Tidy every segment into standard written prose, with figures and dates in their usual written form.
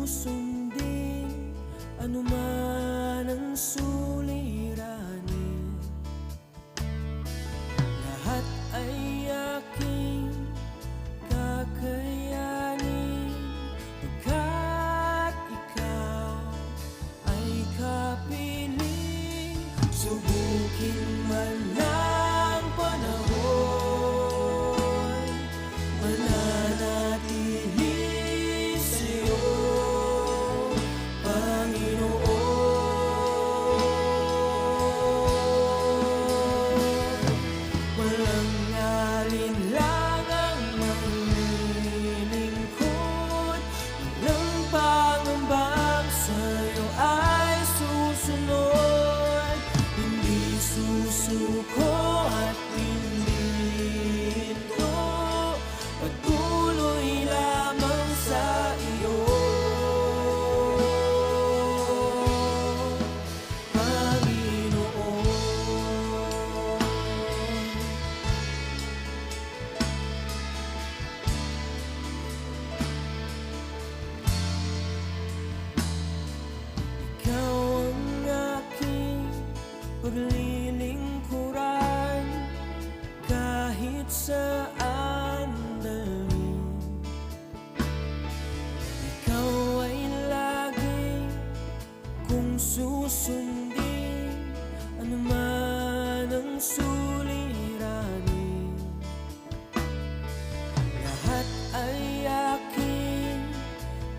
susundin anuman ang suliranin. Lahat ay aking kakayanin, pagkat ikaw ay kapiling. Subukin man ng panahon, mananatili sa'yo, Panginoon. Walang alinlangang maglilingkod, walang pangambang sa'yo ay susunod. Hindi susuko at hindi ito, patuloy lamang sa iyo, Panginoon. Ikaw ang aking paglilingkuran, kahit saan dalhin. Ikaw ay lagi kung susundin anuman ang suliranin. Lahat ay aking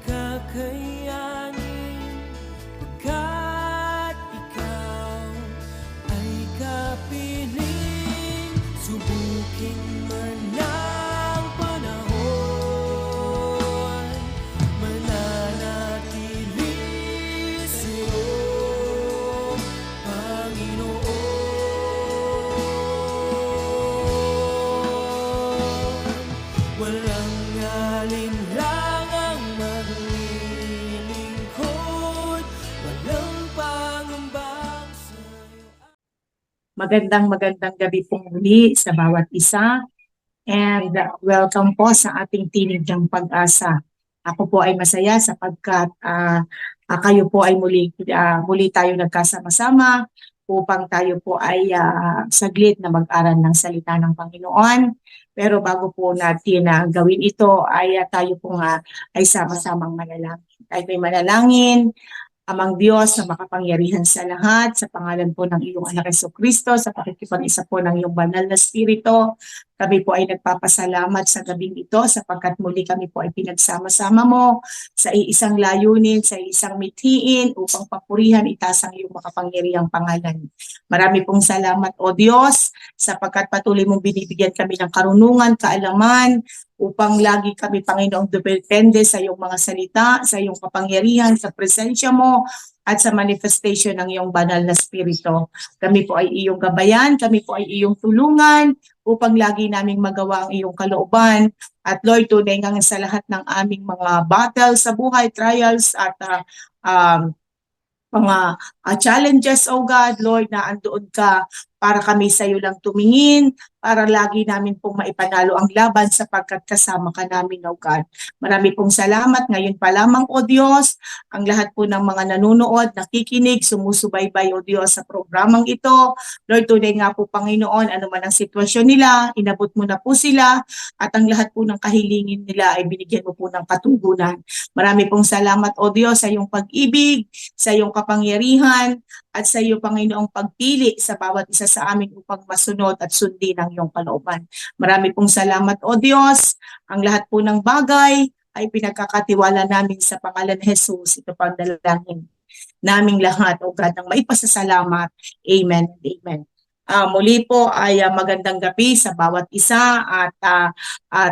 kakayanin, pagkat ikaw ay kapiling. Subukin man ng panahon, mananatili sa'yo, Panginoon. Walang alinlangang maglilingkod, walang pangambang sa'yo. Magandang gabi po muli sa bawat isa, and welcome po sa ating Tinig ng Pag-asa. Ako po ay masaya sapagkat kayo po ay muli tayo nagkasama-sama upang tayo po ay saglit na mag-aral ng salita ng Panginoon. Pero bago po natin gawin ito ay tayo po ay sama-samang manalangin. Tayo ay manalangin. Amang Diyos na makapangyarihan sa lahat, sa pangalan po ng iyong anak Jesucristo, sa pakikipag-isa po ng iyong banal na Espiritu, kami po ay nagpapasalamat sa gabing ito sapagkat muli kami po ay pinagsama-sama mo sa iisang layunin, sa isang mithiin upang papurihan itaas ang iyong makapangyarihang pangalan. Marami pong salamat, O Diyos, sapagkat patuloy mong binibigyan kami ng karunungan, kaalaman, upang lagi kami, Panginoong, depende sa iyong mga salita, sa iyong kapangyarihan, sa presensya mo, at sa manifestation ng iyong banal na Espiritu. Kami po ay iyong gabayan, kami po ay iyong tulungan, upang lagi naming magawa ang iyong kalooban. At Lord, tunay nga sa lahat ng aming mga battles sa buhay, trials, at mga challenges, O God, Lord, na andoon ka para kami sa iyo lang tumingin, para lagi namin pong maipanalo ang laban sapagkat kasama ka namin, O God. Marami pong salamat. Ngayon pa lamang, O Diyos, ang lahat po ng mga nanonood, nakikinig, sumusubaybay, O Diyos, sa programang ito. Lord, tunay nga po, Panginoon, ano man ang sitwasyon nila, inabot mo na po sila, at ang lahat po ng kahilingin nila ay binigyan mo po ng katugunan. Marami pong salamat, O Diyos, sa iyong pag-ibig, sa iyong kapangyarihan, at sa iyo, Panginoong, pagpili sa bawat isa sa amin upang masunod at sundin ang iyong kalooban. Marami pong salamat, O Diyos. Ang lahat po ng bagay ay pinagkakatiwala namin sa pangalan ni Jesus. Ito pang dalangin naming lahat, O God, ng maipasasalamat. Amen and amen. Muli po ay magandang gabi sa bawat isa, at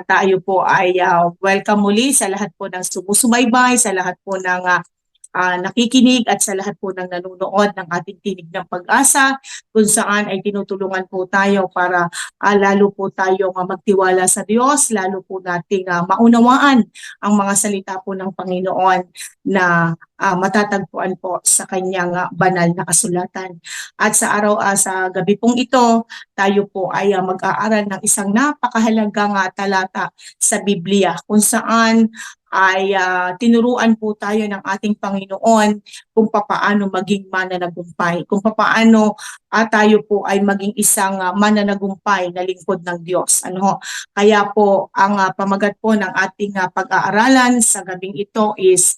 tayo po ay welcome muli sa lahat po ng sumusubaybay, sa lahat po ng nakikinig, at sa lahat po ng nanonood ng ating Tinig ng Pag-asa, kung saan ay tinutulungan po tayo para lalo po tayong magtiwala sa Diyos, lalo po nating maunawaan ang mga salita po ng Panginoon na matatagpuan po sa kanyang banal na kasulatan. At sa sa gabi pong ito, tayo po ay mag-aaral ng isang napakahalagang talata sa Biblia, kung saan ay tinuruan po tayo ng ating Panginoon kung papaano maging mananagumpay, kung papaano tayo po ay maging isang mananagumpay na lingkod ng Diyos. Ano? Kaya po ang pamagat po ng ating pag-aaralan sa gabing ito is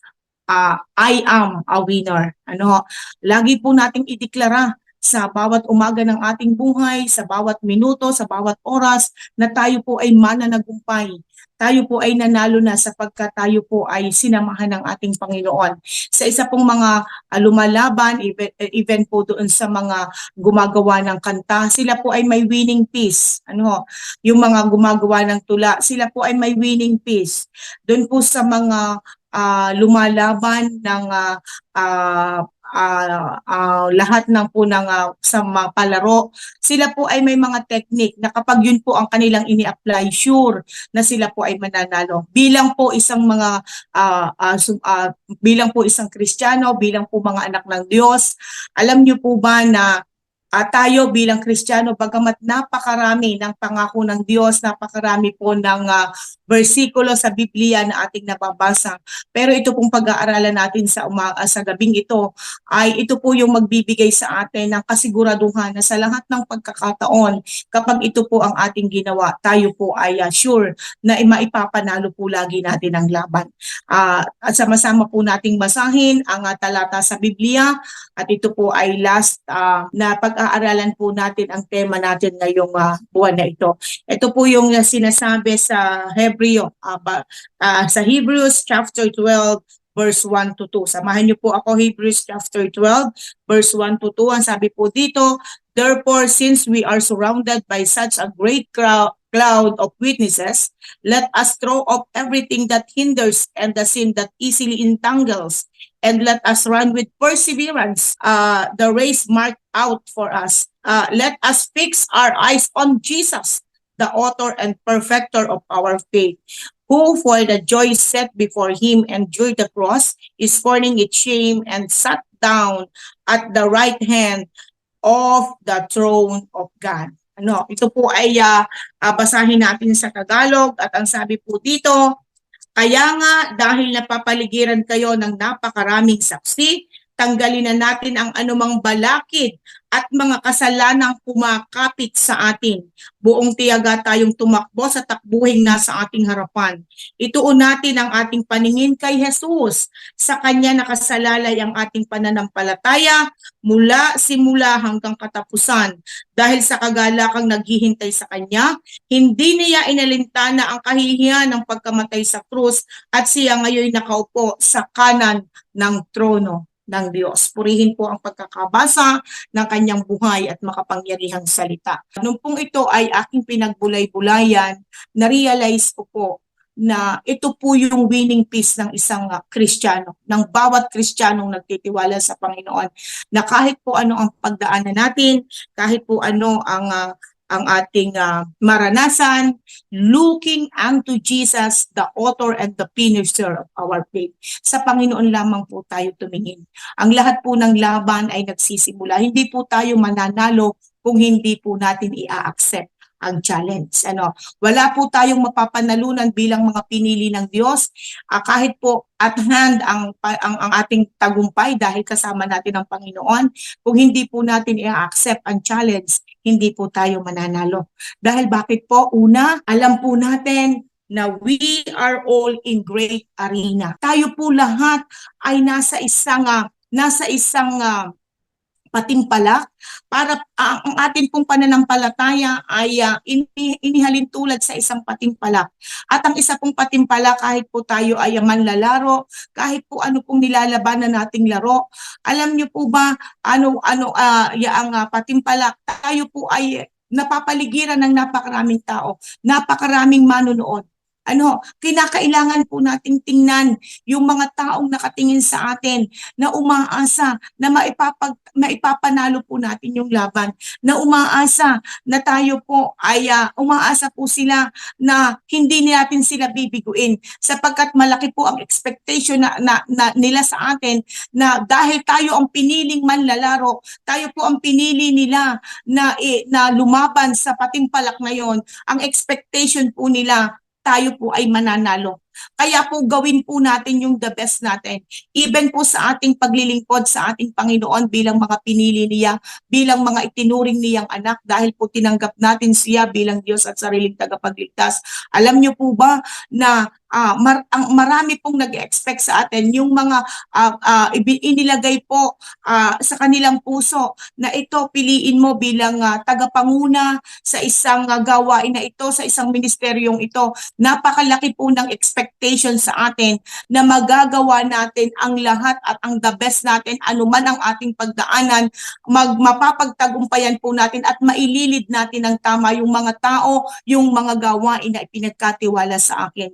I am a winner. Ano? Lagi po nating ideklara sa bawat umaga ng ating buhay, sa bawat minuto, sa bawat oras, na tayo po ay mananagumpay. Tayo po ay nanalo na sapagkat tayo po ay sinamahan ng ating Panginoon. Sa isa pong mga lumalaban, even po doon sa mga gumagawa ng kanta, sila po ay may winning piece. Ano? Yung mga gumagawa ng tula, sila po ay may winning piece. Doon po sa mga lumalaban ng lahat ng po ng sa mga palaro, sila po ay may mga technique na kapag yun po ang kanilang ini-apply, sure na sila po ay mananalo. Bilang po isang mga bilang po isang Kristiyano, bilang po mga anak ng Diyos, alam niyo po ba na tayo bilang Kristiyano, bagamat napakarami ng pangako ng Diyos, napakarami po ng bersikulo sa Biblia na ating nababasa. Pero ito pong pag-aaralan natin sa gabing ito, ay ito po yung magbibigay sa atin ng kasiguraduhan na sa lahat ng pagkakataon, kapag ito po ang ating ginawa, tayo po ay sure na maipapanalo po lagi natin ang laban. At sama-sama po nating basahin ang talata sa Biblia, at ito po ay last na pag-aaralan po natin ang tema natin ngayong buwan na ito. Ito po yung sinasabi sa sa Hebrews chapter 12 verse 1 to 2. Samahan niyo po ako, Hebrews chapter 12 verse 1 to 2. Ang sabi po dito, therefore, since we are surrounded by such a great cloud of witnesses, let us throw off everything that hinders and the sin that easily entangles, and let us run with perseverance the race marked out for us. Let us fix our eyes on Jesus, the author and perfecter of our faith, who for the joy set before him endured the cross, is scorning its shame, and sat down at the right hand of the throne of God. Ano, ito po ay basahin natin sa Tagalog, at ang sabi po dito, kaya nga dahil napapaligiran kayo ng napakaraming saksi, tanggalin na natin ang anumang balakid at mga kasalanang kumakapit sa atin. Buong tiyaga tayong tumakbo sa takbuhing nasa ating harapan. Ituon natin ang ating paningin kay Jesus. Sa Kanya nakasalalay ang ating pananampalataya mula simula hanggang katapusan. Dahil sa kagalakang naghihintay sa Kanya, hindi niya inalintana ang kahihiyan ng pagkamatay sa krus, at siya ngayon nakaupo sa kanan ng trono ng Diyos. Purihin po ang pagkakabasa ng kanyang buhay at makapangyarihang salita. Nung pong ito ay aking pinagbulay-bulayan, na-realize ko po na ito po yung winning piece ng isang Kristiyano, ng bawat Kristiyanong nagtitiwala sa Panginoon, na kahit po ano ang pagdaanan natin, kahit po ano ang ating maranasan, looking unto Jesus, the author and the finisher of our faith. Sa Panginoon lamang po tayo tumingin. Ang lahat po ng laban ay nagsisimula. Hindi po tayo mananalo kung hindi po natin i-accept ang challenge. Wala po tayong mapapanalunan bilang mga pinili ng Diyos, kahit po at hand ang ating tagumpay dahil kasama natin ang Panginoon. Kung hindi po natin i-accept ang challenge, hindi po tayo mananalo. Dahil bakit po? Una, alam po natin na we are all in great arena. Tayo po lahat ay nasa isang patimpalak, para ang atin pong pananampalataya ay inihalin tulad sa isang patimpalak. At ang isa pong patimpalak, kahit po tayo ay manlalaro, kahit po ano pong nilalabanan nating laro, alam niyo po ba ang patimpalak, tayo po ay napapaligiran ng napakaraming tao, napakaraming manonood. Kinakailangan po nating tingnan yung mga taong nakatingin sa atin, na umaasa na maipapanalo po natin yung laban, na umaasa na tayo po ay umaasa po sila na hindi natin sila bibiguin, sapagkat malaki po ang expectation na nila sa atin, na dahil tayo ang piniling manlalaro, tayo po ang pinili nila na lumaban sa patimpalak na yon, ang expectation po nila tayo po ay mananalo. Kaya po gawin po natin yung the best natin. Even po sa ating paglilingkod sa ating Panginoon bilang mga pinili niya, bilang mga itinuring niyang anak dahil po tinanggap natin siya bilang Diyos at sariling tagapagligtas. Alam niyo po ba na marami pong nag-expect sa atin yung mga inilagay po sa kanilang puso na ito piliin mo bilang tagapanguna sa isang gawain na ito, sa isang ministeryong ito. Napakalaki po ng expectation sa atin na magagawa natin ang lahat at ang the best natin, anuman ang ating pagdaanan, mapapagtagumpayan po natin at maililid natin ng tama yung mga tao, yung mga gawain na ipinagkatiwala sa atin.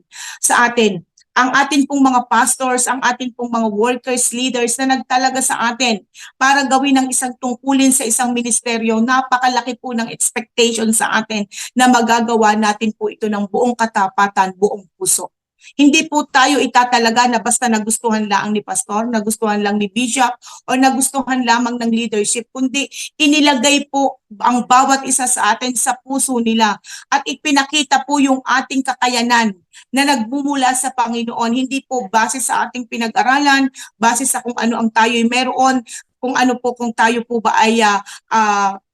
Ang atin pong mga pastors, ang atin pong mga workers, leaders na nagtalaga sa atin para gawin ang isang tungkulin sa isang ministeryo, napakalaki po ng expectation sa atin na magagawa natin po ito ng buong katapatan, buong puso. Hindi po tayo itatalaga na basta nagustuhan lang ni pastor, nagustuhan lang ni bishop, o nagustuhan lamang ng leadership, kundi inilagay po ang bawat isa sa atin sa puso nila at ipinakita po yung ating kakayanan na nagmumula sa Panginoon, hindi po base sa ating pinag-aralan, base sa kung ano ang tayo'y meron, kung ano po, kung tayo po ba ay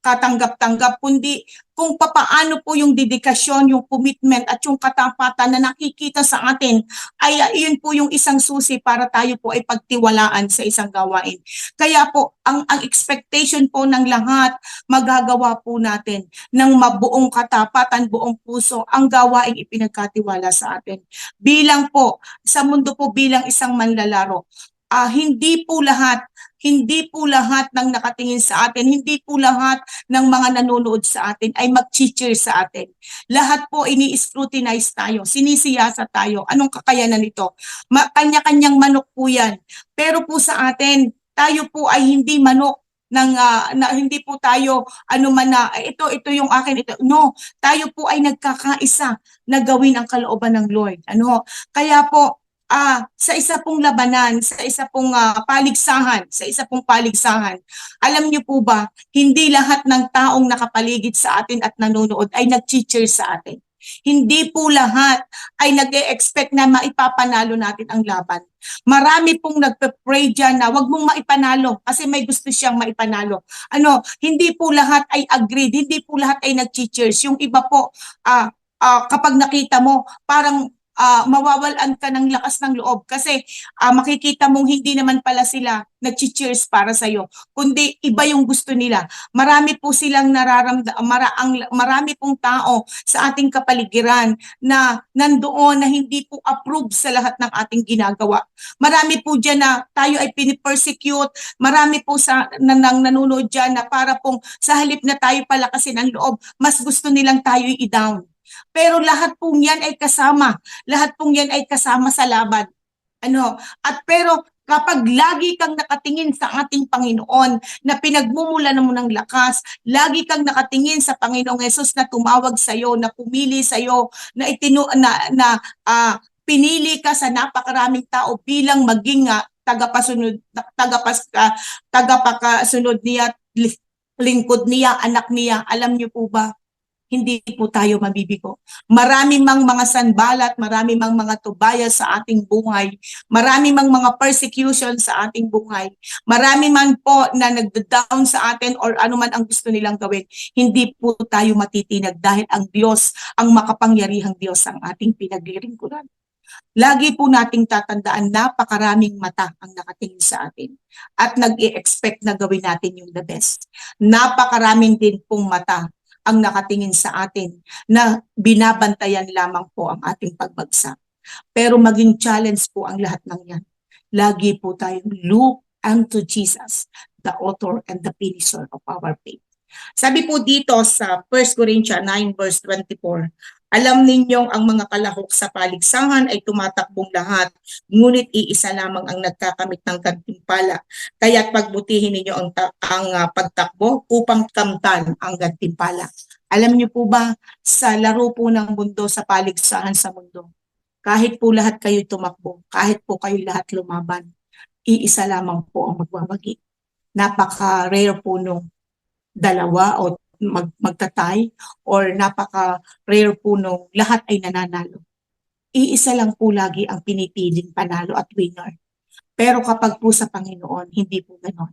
katanggap-tanggap, kundi kung papaano po yung dedikasyon, yung commitment at yung katapatan na nakikita sa atin, ay iyon po yung isang susi para tayo po ay pagtiwalaan sa isang gawain. Kaya po, ang expectation po ng lahat, magagawa po natin ng mabuong katapatan, buong puso, ang gawain ipinagkatiwala sa atin. Bilang po, sa mundo po bilang isang manlalaro, hindi po lahat ng nakatingin sa atin, hindi po lahat ng mga nanonood sa atin ay mag-cheer sa atin. Lahat po ini-scrutinize tayo, sinisiyasa tayo. Anong kakayanan nito? Kanya-kanyang manok po yan. Pero po sa atin, tayo po ay hindi manok na hindi po tayo ito yung akin, ito. No, tayo po ay nagkakaisa na gawin ang kalooban ng Lord. Kaya po sa isa pong labanan, sa isa pong paligsahan, alam niyo po ba, hindi lahat ng taong nakapaligid sa atin at nanonood ay nag-cheer sa atin. Hindi po lahat ay nag-e-expect na maipapanalo natin ang laban. Marami pong nagpe-pray dyan na wag mong maipanalo kasi may gusto siyang maipanalo. Hindi po lahat ay agreed, hindi po lahat ay nag-cheers. Yung iba po, kapag nakita mo, parang mawawalan ka ng lakas ng loob kasi makikita mong hindi naman pala sila nag-cheers para sa'yo, kundi iba yung gusto nila. Marami po silang marami pong tao sa ating kapaligiran na nandoon na hindi po approve sa lahat ng ating ginagawa. Marami po dyan na tayo ay pinipersecute, marami po nang nanonood dyan na para pong sa halip na tayo palakasin ang loob, mas gusto nilang tayo i-down. Pero lahat pong yan ay kasama. Lahat pong yan ay kasama sa laban. Pero kapag lagi kang nakatingin sa ating Panginoon na pinagmumulan mo ng lakas, lagi kang nakatingin sa Panginoong Hesus na tumawag sa iyo, na pumili sa iyo, na pinili ka sa napakaraming tao bilang maging tagapakasunod niya, lingkod niya, anak niya. Alam niyo po ba? Hindi po tayo mabibigo. Marami mang mga sanbalat, marami mang mga tubaya sa ating buhay, marami mang mga persecution sa ating buhay, marami man po na nagda-down sa atin or anuman ang gusto nilang gawin, hindi po tayo matitinag dahil ang Diyos, ang makapangyarihang Diyos ang ating pinaglilingkuran. Lagi po nating tatandaan, napakaraming mata ang nakatingin sa atin at nag-i-expect na gawin natin yung the best. Napakaraming din pong mata ang nakatingin sa atin na binabantayan lamang po ang ating pagbagsak. Pero maging challenge po ang lahat ng yan. Lagi po tayong look unto Jesus, the author and the finisher of our faith. Sabi po dito sa 1 Corinthians 9 verse 24, alam ninyong ang mga kalahok sa paligsahan ay tumatakbong lahat, ngunit iisa lamang ang nagkakamit ng gantimpala. Kaya't pagbutihin ninyo ang pagtakbo upang kamtan ang gantimpala. Alam niyo po ba, sa laro po ng mundo, sa paligsahan sa mundo, kahit po lahat kayo tumakbo, kahit po kayo lahat lumaban, iisa lamang po ang magwawagi. Napaka-rare po nung dalawa o magtatay or napaka-rare po nung lahat ay nananalo. iisa lang po lagi ang pinipiling panalo at winner. Pero kapag po sa Panginoon, hindi po ganon.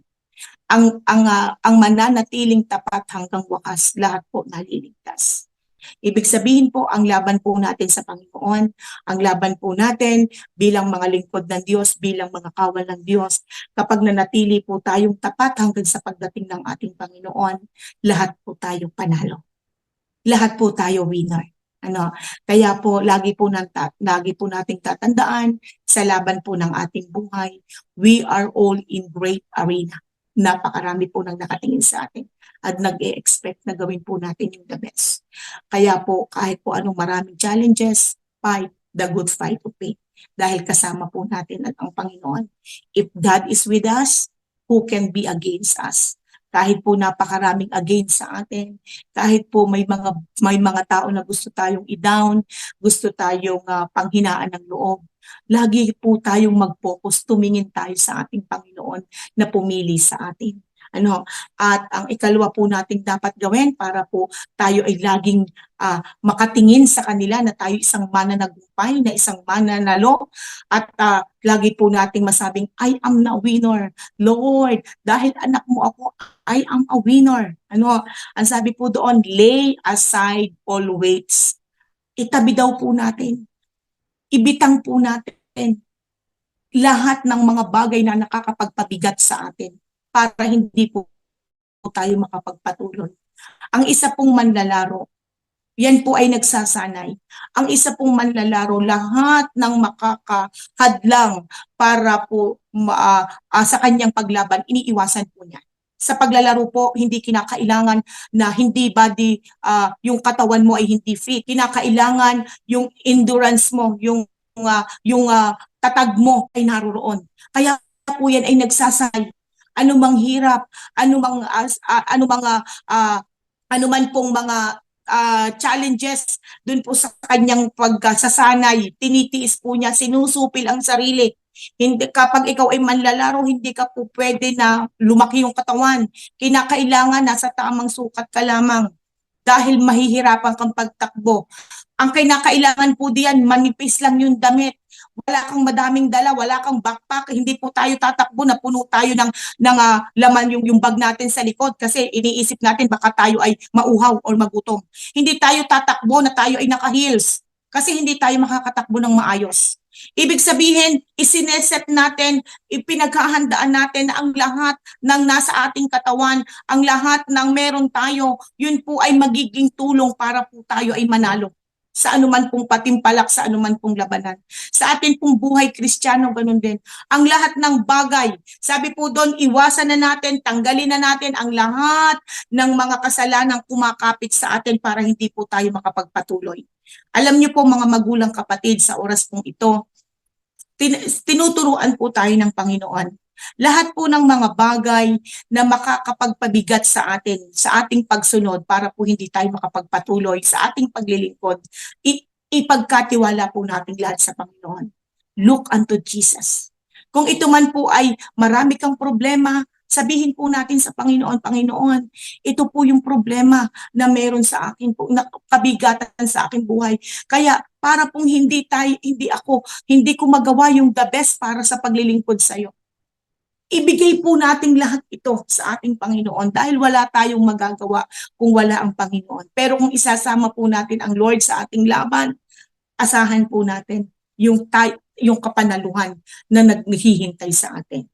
Ang mananatiling tapat hanggang wakas, lahat po naliligtas. Ibig sabihin po, ang laban po natin sa Panginoon, ang laban po natin bilang mga lingkod ng Diyos, bilang mga kawal ng Diyos, kapag nanatili po tayong tapat hanggang sa pagdating ng ating Panginoon, lahat po tayo panalo. Lahat po tayo winner. Ano, kaya po lagi po nating tatandaan sa laban po ng ating buhay, we are all in great arena. Napakarami po nang nakatingin sa atin at nag-e-expect na gawin po natin yung the best. Kaya po kahit po anong maraming challenges, fight the good fight of faith. Dahil kasama po natin ang Panginoon. If God is with us, who can be against us? Kahit po napakaraming against sa atin, kahit po may mga tao na gusto tayong i-down, gusto tayong panghinaan ng loob, lagi po tayong mag-focus, tumingin tayo sa ating Panginoon na pumili sa atin. At ang ikalawa po nating dapat gawin para po tayo ay laging makatingin sa kanila na tayo isang mananagumpay, na isang mananalo, at lagi po nating masabing, I am na winner. Lord, dahil anak mo ako, I am a winner. Ang sabi po doon, lay aside all weights. Itabi daw po natin. Ibitang po natin lahat ng mga bagay na nakakapagpabigat sa atin para hindi po tayo makapagpatuloy. Ang isa pong manlalaro, yan po ay nagsasanay. Ang isa pong manlalaro, lahat ng makakahadlang para po sa kanyang paglaban, iniiwasan po niya. Sa paglalaro po, hindi kinakailangan na hindi body, yung katawan mo ay hindi fit. Kinakailangan yung endurance mo, yung tatag mo ay naroon. Kaya po yan ay nagsasanay. Anumang hirap, anumang pong mga challenges dun po sa kanyang pagsasanay, tinitiis po niya, sinusupil ang sarili. Hindi, kapag ikaw ay manlalaro, hindi ka po pwede na lumaki yung katawan. Kinakailangan nasa tamang sukat ka lamang dahil mahihirapan kang pagtakbo. Ang kinakailangan po diyan, manipis lang yung damit. Wala kang madaming dala, wala kang backpack, hindi po tayo tatakbo na puno tayo ng laman yung bag natin sa likod kasi iniisip natin baka tayo ay mauhaw or magutom. Hindi tayo tatakbo na tayo ay naka-heels kasi hindi tayo makakatakbo ng maayos. Ibig sabihin, isineset natin, ipinaghahandaan natin na ang lahat ng nasa ating katawan, ang lahat ng meron tayo, yun po ay magiging tulong para po tayo ay manalo sa anuman pong patimpalak, sa anuman pong labanan. Sa atin pong buhay Kristiyano, ganun din. Ang lahat ng bagay, sabi po doon, iwasan na natin, tanggalin na natin ang lahat ng mga kasalanang kumakapit sa atin para hindi po tayo makapagpatuloy. Alam niyo po mga magulang kapatid, sa oras pong ito, tinuturuan po tayo ng Panginoon. Lahat po ng mga bagay na makakapagpabigat sa atin, sa ating pagsunod para po hindi tayo makapagpatuloy sa ating paglilingkod, ipagkatiwala po natin lahat sa Panginoon. Look unto Jesus. Kung ito man po ay marami kang problema, sabihin po natin sa Panginoon, Panginoon, ito po yung problema na meron sa akin po, na kabigatan sa aking buhay. Kaya para pong hindi ko magawa yung the best para sa paglilingkod sa iyo. Ibigay po natin lahat ito sa ating Panginoon dahil wala tayong magagawa kung wala ang Panginoon. Pero kung isasama po natin ang Lord sa ating laban, asahan po natin yung kapanaluhan na naghihintay sa atin.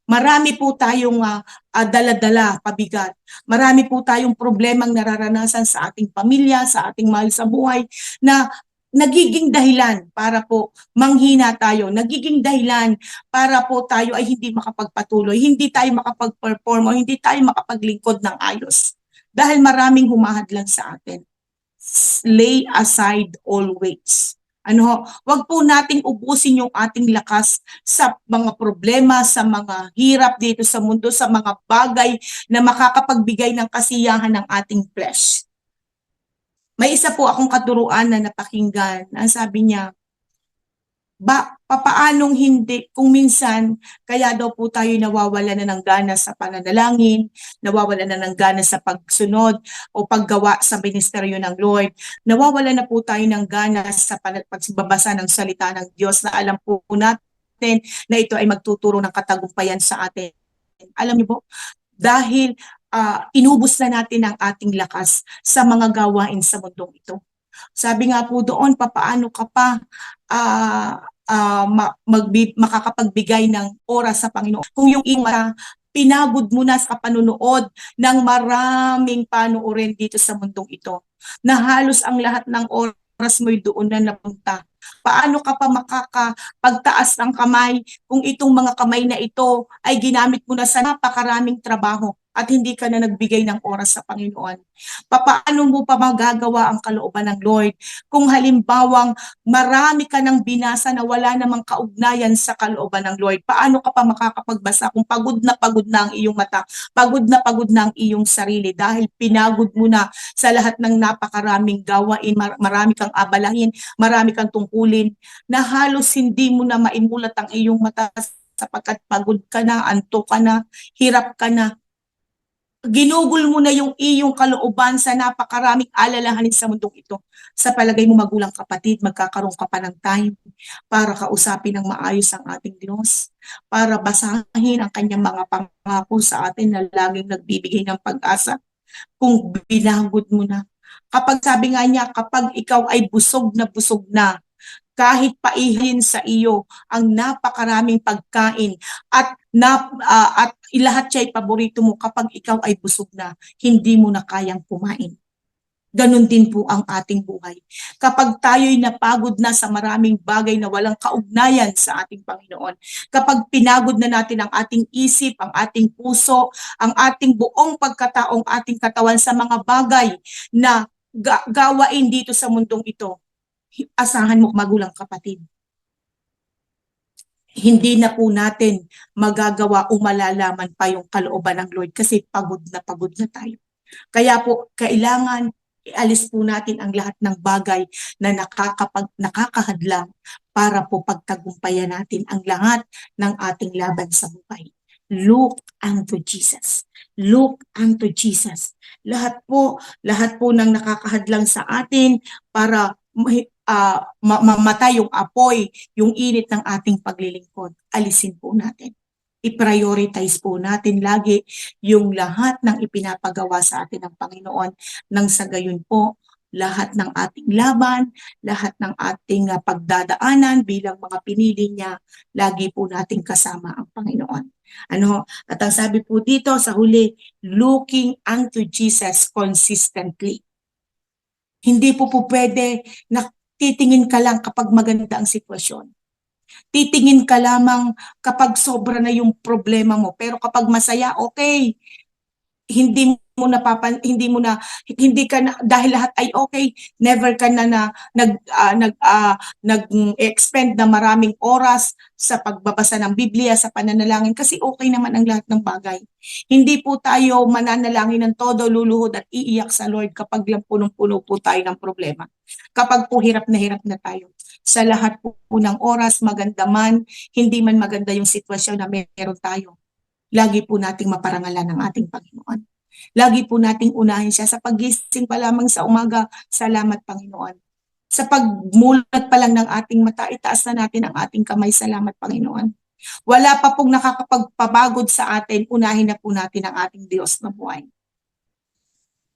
Marami po tayong dala-dala, pabigat. Marami po tayong problemang nararanasan sa ating pamilya, sa ating mahal sa buhay na nagiging dahilan para po manghina tayo, nagiging dahilan para po tayo ay hindi makapagpatuloy, hindi tayo makapag-perform o hindi tayo makapaglingkod ng ayos. Dahil maraming humahadlang sa atin. Lay aside all weights. Wag po nating ubusin yung ating lakas sa mga problema, sa mga hirap dito sa mundo, sa mga bagay na makakapagbigay ng kasiyahan ng ating flesh. May isa po akong katuruan na napakinggan. Ang sabi niya, Papaanong hindi kung minsan kaya daw po tayo nawawala na ng gana sa pananalangin, nawawala na ng gana sa pagsunod o paggawa sa ministeryo ng Lord. Nawawala na po tayo ng gana sa pagbabasa ng salita ng Diyos na alam po natin na ito ay magtuturo ng katagumpayan sa atin. Alam niyo po, dahil inubos na natin ang ating lakas sa mga gawain sa mundong ito. Sabi nga po doon, papaano ka pa makakapagbigay ng oras sa Panginoon kung yung pinagod mo na sa panunood ng maraming panuorin dito sa mundong ito, na halos ang lahat ng oras mo'y doon na napunta. Paano ka pa makakapagtaas ng kamay kung itong mga kamay na ito ay ginamit mo na sa napakaraming trabaho at hindi ka na nagbigay ng oras sa Panginoon? Paano mo pa magagawa ang kalooban ng Lord kung halimbawang marami ka ng binasa na wala namang kaugnayan sa kalooban ng Lord? Paano ka pa makakapagbasa kung pagod na ang iyong mata, pagod na ang iyong sarili dahil pinagod mo na sa lahat ng napakaraming gawain, marami kang abalahin, marami kang tungkulin na halos hindi mo na maimulat ang iyong mata sapagkat pagod ka na, antok ka na, hirap ka na. Ginugol mo na yung iyong kalooban sa napakaraming alalahanin sa mundong ito. Sa palagay mo, magulang kapatid, magkakaroon ka pa ng time para kausapin ng maayos ang ating Diyos, para basahin ang kanyang mga pangako sa atin na laging nagbibigay ng pag-asa kung binagod mo na. Kapag sabi nga niya, kapag ikaw ay busog na, kahit paihin sa iyo ang napakaraming pagkain at lahat siya ay paborito mo, kapag ikaw ay busog na, hindi mo na kayang kumain. Ganon din po ang ating buhay. Kapag tayo'y napagod na sa maraming bagay na walang kaugnayan sa ating Panginoon, kapag pinagod na natin ang ating isip, ang ating puso, ang ating buong pagkataong ating katawan sa mga bagay na gawain dito sa mundong ito, asahan mo, magulang kapatid, hindi na po natin magagawa o malalaman pa yung kalooban ng Lord kasi pagod na tayo. Kaya po, kailangan ialis po natin ang lahat ng bagay na nakakahadlang para po pagtagumpayan natin ang lahat ng ating laban sa buhay. Look unto Jesus. Look unto Jesus. Lahat po ng nakakahadlang sa atin para mamatay yung apoy, yung init ng ating paglilingkod, alisin po natin. I-prioritize po natin lagi yung lahat ng ipinapagawa sa atin ng Panginoon nang sa gayon po, lahat ng ating laban, lahat ng ating pagdadaanan bilang mga pinili niya, lagi po nating kasama ang Panginoon. At ang sabi po dito sa huli, looking unto Jesus consistently. Hindi po pwede na titingin ka lang kapag maganda ang sitwasyon. Titingin ka lamang kapag sobra na yung problema mo. Pero kapag masaya, okay. Hindi ka na, dahil lahat ay okay, never ka na nag-expend na maraming oras sa pagbabasa ng Biblia, sa pananalangin, kasi okay naman ang lahat ng bagay. Hindi po tayo mananalangin ng todo, luluhod at iiyak sa Lord kapag lang punong-puno po tayo ng problema. Kapag po hirap na tayo. Sa lahat po ng oras, maganda man, hindi man maganda yung sitwasyon na meron tayo, lagi po nating maparangalan ng ating Panginoon. Lagi po nating unahin siya. Sa paggising pa lamang sa umaga, salamat Panginoon. Sa pagmulat pa lang ng ating mata, itaas na natin ang ating kamay, salamat Panginoon. Wala pa pong nakakapagpabagod sa atin, unahin na po natin ang ating Diyos na buhay.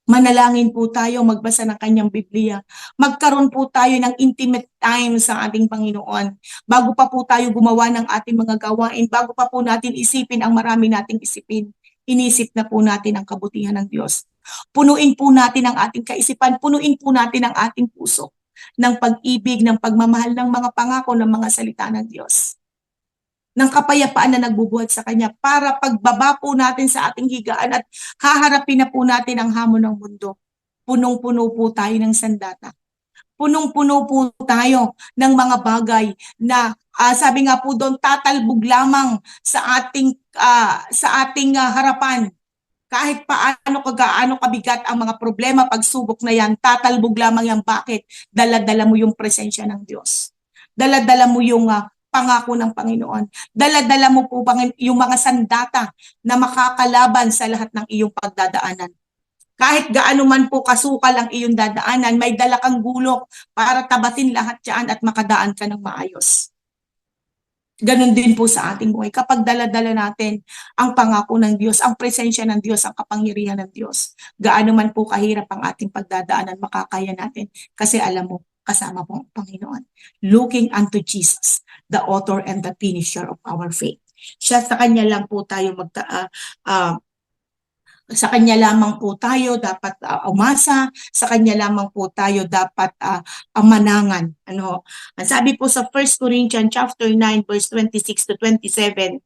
Manalangin po tayo, magbasa ng kanyang Biblia. Magkaroon po tayo ng intimate time sa ating Panginoon. Bago pa po tayo gumawa ng ating mga gawain, bago pa po natin isipin ang marami nating isipin, inisip na po natin ang kabutihan ng Diyos. Punuin po natin ang ating kaisipan, punuin po natin ang ating puso ng pag-ibig, ng pagmamahal, ng mga pangako, ng mga salita ng Diyos, ng kapayapaan na nagbubuhat sa Kanya, para pagbaba po natin sa ating higaan at haharapin na po natin ang hamon ng mundo. Punong-puno po tayo ng sandata. Punong-puno po tayo ng mga bagay na sabi nga po doon, tatalbog lamang sa ating harapan. Kahit paano gaano kabigat ang mga problema, pagsubok na yan, tatalbog lamang yan. Bakit? Dala-dala mo yung presensya ng Diyos. Dala-dala mo yung pangako ng Panginoon? Dala-dala mo po ba yung mga sandata na makakalaban sa lahat ng iyong pagdadaanan? Kahit gaano man po kasukal ang iyong dadaanan, may dala kang gulok para tabatin lahat yan at makadaan ka ng maayos. Ganon din po sa ating buhay. Kapag dala-dala natin ang pangako ng Diyos, ang presensya ng Diyos, ang kapangyarihan ng Diyos, gaano man po kahirap ang ating pagdadaanan, makakaya natin. Kasi alam mo, kasama po ang Panginoon. Looking unto Jesus, the author and the finisher of our faith. Siya, sa Kanya lang po tayo sa Kanya lamang po tayo dapat umasa, sa Kanya lamang po tayo dapat manangan. Ano? Ang sabi po sa 1 Corinthians chapter 9 verse 26 to 27,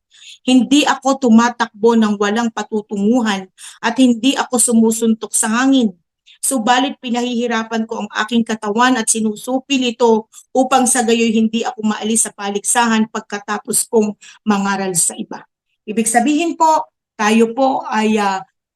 hindi ako tumatakbo ng walang patutunguhan at hindi ako sumusuntok sa hangin. Subalit pinahihirapan ko ang aking katawan at sinusupil ito upang sa gayoy hindi ako maalis sa paligsahan pagkatapos kong mangaral sa iba. Ibig sabihin po, tayo po ay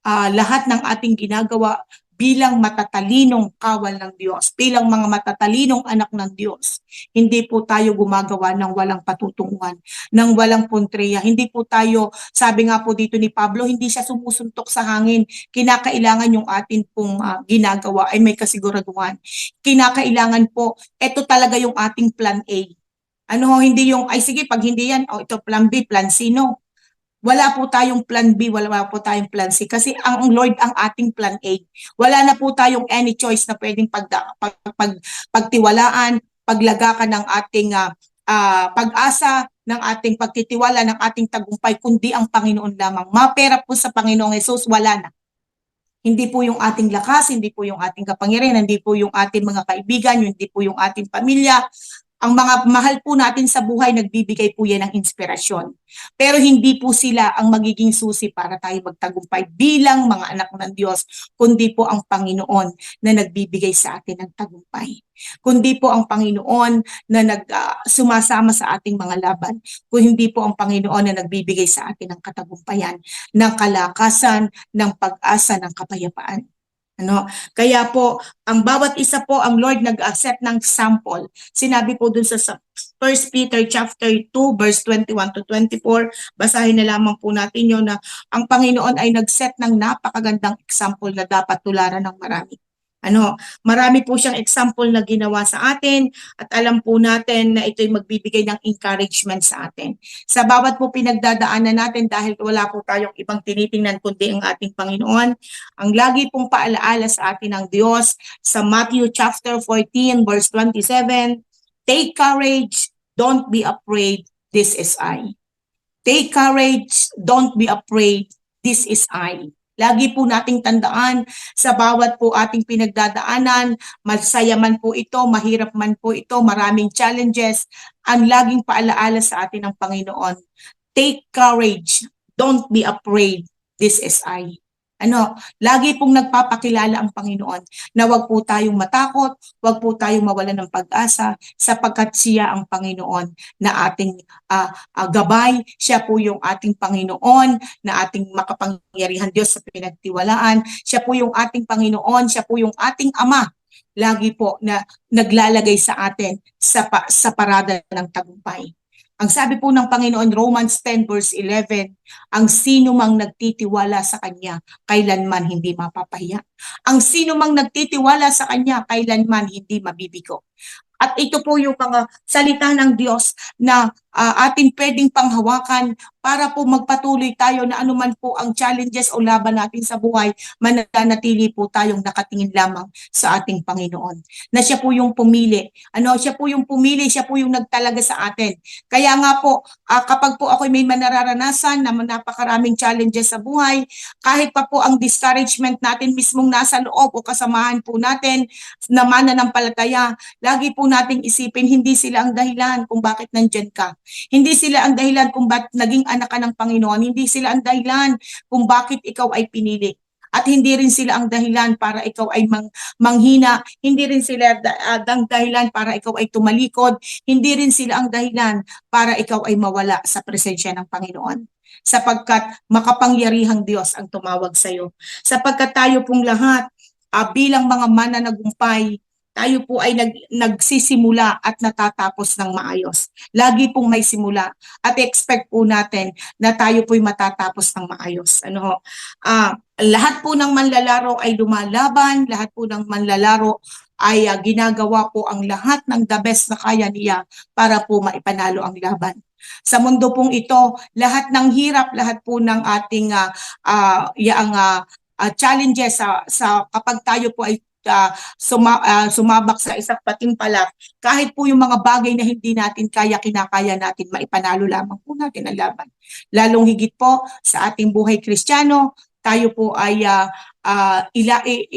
lahat ng ating ginagawa bilang matatalinong kawal ng Diyos, bilang mga matatalinong anak ng Diyos. Hindi po tayo gumagawa ng walang patutunguhan, ng walang puntreya. Hindi po tayo, sabi nga po dito ni Pablo, hindi siya sumusuntok sa hangin. Kinakailangan yung atin pong ginagawa ay may kasiguraduhan. Kinakailangan po, ito talaga yung ating plan A. Ano, hindi yung, ay sige, pag hindi yan, ito plan B, plan C, no. Wala po tayong plan B, wala po tayong plan C. Kasi ang Lord ang ating plan A. Wala na po tayong any choice na pwedeng pagtiwalaan, paglagakan ng ating pag-asa, ng ating pagtitiwala, ng ating tagumpay, kundi ang Panginoon lamang. Mapera po sa Panginoong Jesus, wala na. Hindi po yung ating lakas, hindi po yung ating kapangyarihan, hindi po yung ating mga kaibigan, hindi po yung ating pamilya. Ang mga mahal po natin sa buhay, nagbibigay po yan ng inspirasyon. Pero hindi po sila ang magiging susi para tayo magtagumpay bilang mga anak ng Diyos, kundi po ang Panginoon na nagbibigay sa atin ng tagumpay. Kundi po ang Panginoon na sumasama sa ating mga laban. Kung hindi po ang Panginoon na nagbibigay sa atin ng katagumpayan, ng kalakasan, ng pag-asa, ng kapayapaan. Ano? Kaya po, ang bawat isa po, ang Lord nag-set ng sample. Sinabi po dun sa 1 Peter chapter 2 verse 21 to 24, basahin na lamang po natin yun na ang Panginoon ay nag-set ng napakagandang example na dapat tularan ng marami. Ano, marami po siyang example na ginawa sa atin at alam po natin na ito'y magbibigay ng encouragement sa atin. Sa bawat po pinagdadaanan natin dahil wala po tayong ibang tinitingnan kundi ang ating Panginoon, ang lagi pong paalaala sa atin ng Diyos sa Matthew chapter 14 verse 27, take courage, don't be afraid, this is I. Take courage, don't be afraid, this is I. Lagi po nating tandaan sa bawat po ating pinagdadaanan, masaya man po ito, mahirap man po ito, maraming challenges, ang laging paalaala sa atin ng Panginoon. Take courage, don't be afraid, this is I. Ano, lagi pong nagpapakilala ang Panginoon na wag po tayong matakot, wag po tayong mawalan ng pag-asa sapagkat siya ang Panginoon na ating gabay, siya po yung ating Panginoon na ating makapangyarihan Diyos sa pinagtiwalaan, siya po yung ating Panginoon, siya po yung ating Ama. Lagi po na naglalagay sa atin sa parada ng tagumpay. Ang sabi po ng Panginoon, Romans 10 verse 11, ang sino mang nagtitiwala sa Kanya, kailanman hindi mapapahiya. Ang sino mang nagtitiwala sa Kanya, kailanman hindi mabibigo. At ito po yung mga salita ng Diyos na ating pwedeng panghawakan para po magpatuloy tayo na anuman po ang challenges o laban natin sa buhay, mananatili po tayong nakatingin lamang sa ating Panginoon. Na siya po yung pumili. Siya po yung pumili, siya po yung nagtalaga sa atin. Kaya nga po, kapag po ako may manararanasan na napakaraming challenges sa buhay, kahit pa po ang discouragement natin mismong nasa loob o kasamahan po natin na mananampalataya, lagi po nating isipin, hindi sila ang dahilan kung bakit nandyan ka. Hindi sila ang dahilan kung bakit naging anak ka ng Panginoon. Hindi sila ang dahilan kung bakit ikaw ay pinili. At hindi rin sila ang dahilan para ikaw ay manghina. Hindi rin sila ang dahilan para ikaw ay tumalikod. Hindi rin sila ang dahilan para ikaw ay mawala sa presensya ng Panginoon. Sapagkat makapangyarihang Diyos ang tumawag sa iyo. Sapagkat tayo pong lahat bilang mga mananagumpay, tayo po ay nagsisimula at natatapos ng maayos. Lagi pong may simula at expect po natin na tayo po'y matatapos ng maayos. Lahat po ng manlalaro ay lumalaban, lahat po ng manlalaro ay ginagawa po ang lahat ng the best na kaya niya para po maipanalo ang laban. Sa mundo pong ito, lahat ng hirap, lahat po ng ating challenges sa kapag tayo po ay sumabak sa isang patimpalak, kahit po yung mga bagay na hindi natin kinakaya natin, maipanalo lamang po natin ang laban. Lalong higit po sa ating buhay Kristiyano, tayo po ay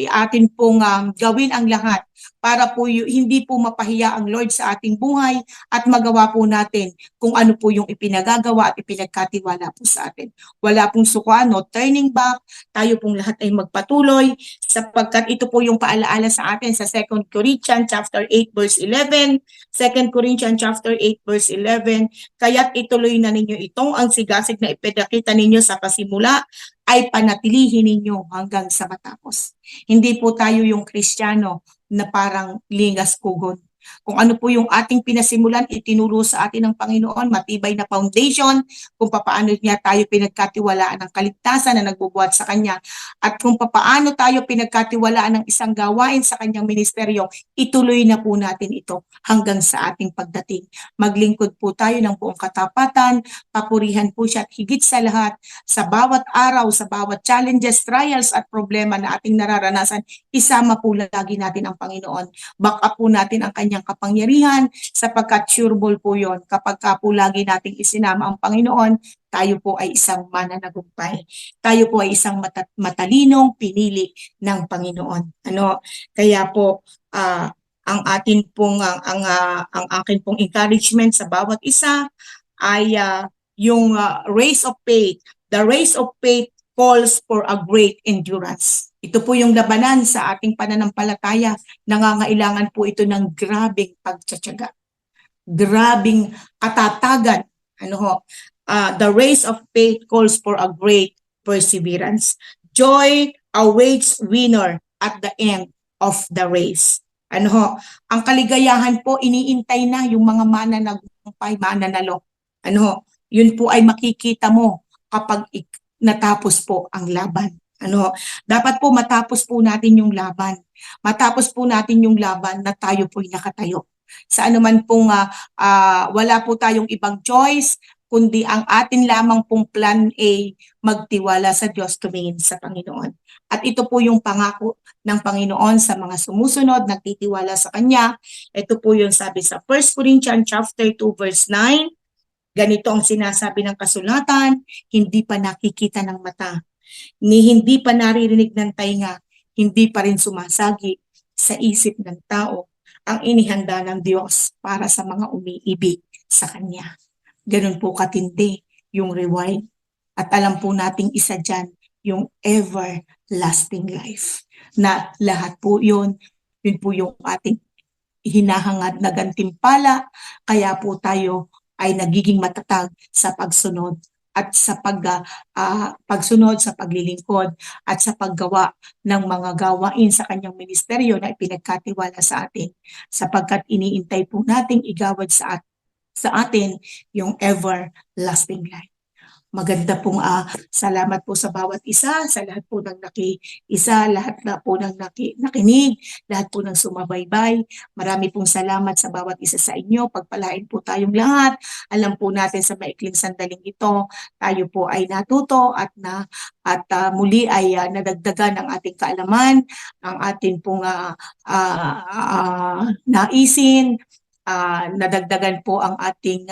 atin pong gawin ang lahat para po hindi po mapahiya ang Lord sa ating buhay at magawa po natin kung ano po yung ipinagagawa at ipinagkatiwala po sa atin. Wala pong sukuan, no turning back, tayo pong lahat ay magpatuloy sapagkat ito po yung paalaala sa atin sa 2 Corinthians chapter 8 verse 11, 2 Corinthians chapter 8 verse 11, kaya't ituloy na ninyo itong ang sigasig na ipinakita ninyo sa pasimula ay panatilihin ninyo hanggang sa matapos. Hindi po tayo yung Kristiyano na parang lingas kugon. Kung ano po yung ating pinasimulan, itinuro sa atin ng Panginoon, matibay na foundation, kung papaano niya tayo pinagkatiwalaan ng kaligtasan na nagbubuhat sa Kanya, at kung papaano tayo pinagkatiwalaan ng isang gawain sa Kanyang ministeryo, ituloy na po natin ito hanggang sa ating pagdating. Maglingkod po tayo ng buong katapatan, papurihan po siya at higit sa lahat, sa bawat araw, sa bawat challenges, trials at problema na ating nararanasan, isama po lagi natin ang Panginoon. Back up po natin ang Kanyang kapangyarihan sapagkat sureball po yon. Kapag po lagi nating isinama ang Panginoon, tayo po ay isang mananagumpay. Tayo po ay isang matalinong pinili ng Panginoon. Kaya po ang atin pong ang akin pong encouragement sa bawat isa ay yung race of faith. The race of faith calls for a great endurance. Ito po yung labanan sa ating pananampalataya. Nangangailangan po ito ng grabing pagtsatsaga, grabing katatagan. The race of faith calls for a great perseverance. Joy awaits winner at the end of the race. Ang kaligayahan po, iniintay na yung mga mananagumpay, mananalo. Yun po ay makikita mo kapag natapos po ang laban. Dapat po matapos po natin yung laban. Matapos po natin yung laban na tayo po'y nakatayo. Sa anuman pong wala po tayong ibang choice, kundi ang atin lamang pong plan A, magtiwala sa Diyos, tumingin sa Panginoon. At ito po yung pangako ng Panginoon sa mga sumusunod, nagtitiwala sa Kanya. Ito po yung sabi sa 1 Corinthians chapter 2 verse 9. Ganito ang sinasabi ng kasulatan, hindi pa nakikita ng mata, ni hindi pa naririnig ng tainga, hindi pa rin sumasagi sa isip ng tao ang inihanda ng Diyos para sa mga umiibig sa Kanya. Ganun po katindi yung reward. At alam po nating isa dyan, yung everlasting life. Na lahat po yun po yung ating hinahangad na gantimpala, kaya po tayo ay nagiging matatag sa pagsunod at sa pagsunod sa paglilingkod at sa paggawa ng mga gawain sa Kanyang ministeryo na ipinagkatiwala sa atin, sapagkat iniintay po nating igawad sa atin yung everlasting life. Maganda pong salamat po sa bawat isa, sa lahat po ng nakiisa, lahat na po ng nakinig, lahat po ng sumabaybay. Marami pong salamat sa bawat isa sa inyo. Pagpalain po tayong lahat. Alam po natin sa maikling sandaling ito, tayo po ay natuto at muli ay nadagdagan ang ating kaalaman, ang ating pong naisin, nadagdagan po ang ating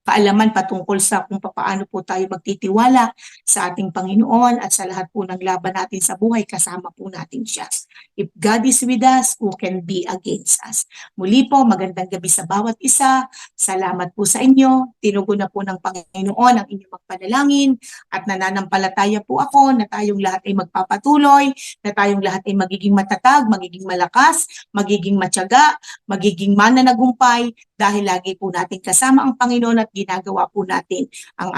kaalaman patungkol sa kung paano po tayo magtitiwala sa ating Panginoon at sa lahat po ng laban natin sa buhay, kasama po natin siya. If God is with us, who can be against us? Muli po, magandang gabi sa bawat isa. Salamat po sa inyo. Tinugon na po ng Panginoon ang inyong magpanalangin at nananampalataya po ako na tayong lahat ay magpapatuloy, na tayong lahat ay magiging matatag, magiging malakas, magiging matyaga, magiging mananagumpay dahil lagi po natin kasama ang Panginoon at ginagawa po natin ang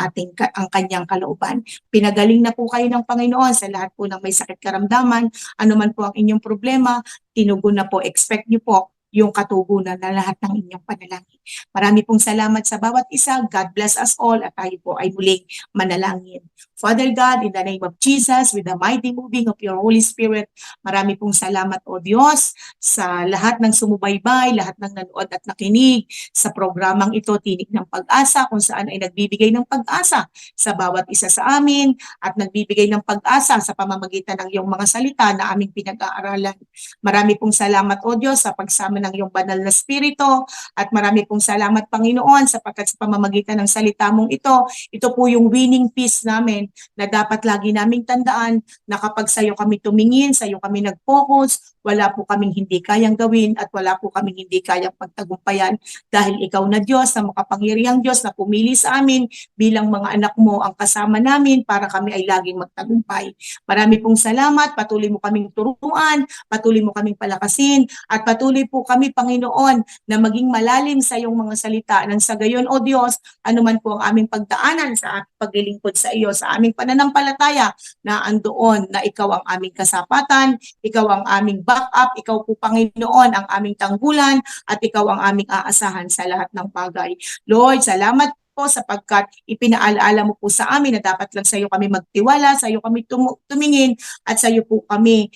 kanyang kalooban. Pinagaling na po kayo ng Panginoon sa lahat po ng may sakit karamdaman, anuman po ang inyong problema, tinugon na po, expect niyo po yung katugunan na lahat ng inyong panalangin. Marami pong salamat sa bawat isa. God bless us all at tayo po ay muling manalangin. Father God, in the name of Jesus, with the mighty moving of your Holy Spirit, marami pong salamat o Diyos sa lahat ng sumubaybay, lahat ng nanood at nakinig sa programang ito, Tinig ng Pag-asa, kung saan ay nagbibigay ng pag-asa sa bawat isa sa amin at nagbibigay ng pag-asa sa pamamagitan ng iyong mga salita na aming pinag-aaralan. Marami pong salamat o Diyos sa pagsama ng iyong banal na spirito at marami pong salamat Panginoon sapagkat sa pamamagitan ng salita mong ito po yung winning piece namin na dapat lagi naming tandaan na kapag sa iyo kami tumingin, sa iyo kami nag-focus, wala po kaming hindi kayang gawin at wala po kaming hindi kayang pagtagumpayan dahil ikaw na Diyos, na makapangyarihang Diyos na pumili sa amin bilang mga anak mo ang kasama namin para kami ay laging magtagumpay. Marami pong salamat, patuloy mo kaming turuan, patuloy mo kaming palakasin at patuloy po kami Panginoon na maging malalim sa iyong mga salita nang sa gayon o Diyos, anuman po ang aming pagdaanan sa aming paglilingkod sa iyo, sa aming pananampalataya na andoon na ikaw ang aming kasapatan, ikaw ang aming backup, ikaw po Panginoon ang aming tanggulan at ikaw ang aming aasahan sa lahat ng bagay. Lord, salamat po sapagkat ipinaalaala mo po sa amin na dapat lang sa iyo kami magtiwala, sa iyo kami tumingin at sa iyo po kami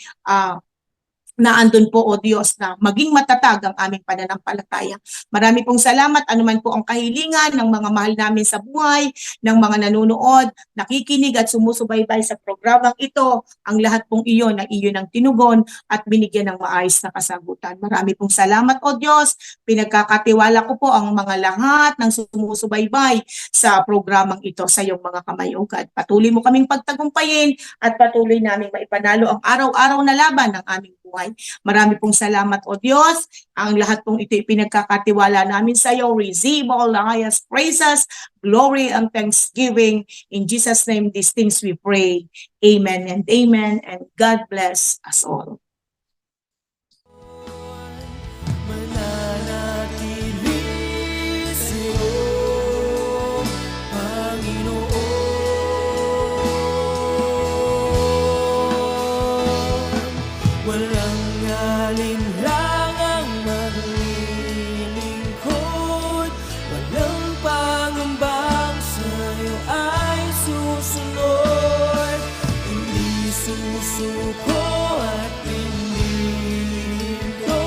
na andun po o Diyos na maging matatag ang aming pananampalataya. Marami pong salamat anuman po ang kahilingan ng mga mahal namin sa buhay, ng mga nanonood, nakikinig at sumusubaybay sa programang ito. Ang lahat pong iyon na iyon ang tinugon at binigyan ng maayos na kasagutan. Marami pong salamat o Diyos. Pinagkakatiwala ko po ang mga lahat ng sumusubaybay sa programang ito sa iyong mga kamay o God. Patuloy mo kaming pagtagumpayin at patuloy naming maipanalo ang araw-araw na laban ng aming buhay. Marami pong salamat o Diyos. Ang lahat pong ito ipinagkakatiwala namin sa iyo. Receive all the highest praises, glory and thanksgiving. In Jesus' name, these things we pray. Amen and amen. And God bless us all. Mananatili sa'yo, Panginoon. Walang alinlangang maglilingkod, walang pangambang sa'yo ay susunod. Hindi susuko at hindi hinto,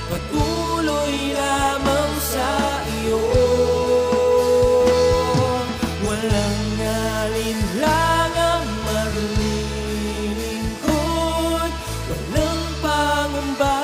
patuloy lamang sa iyo. Walang alinlangang maglilingkod, walang pangamba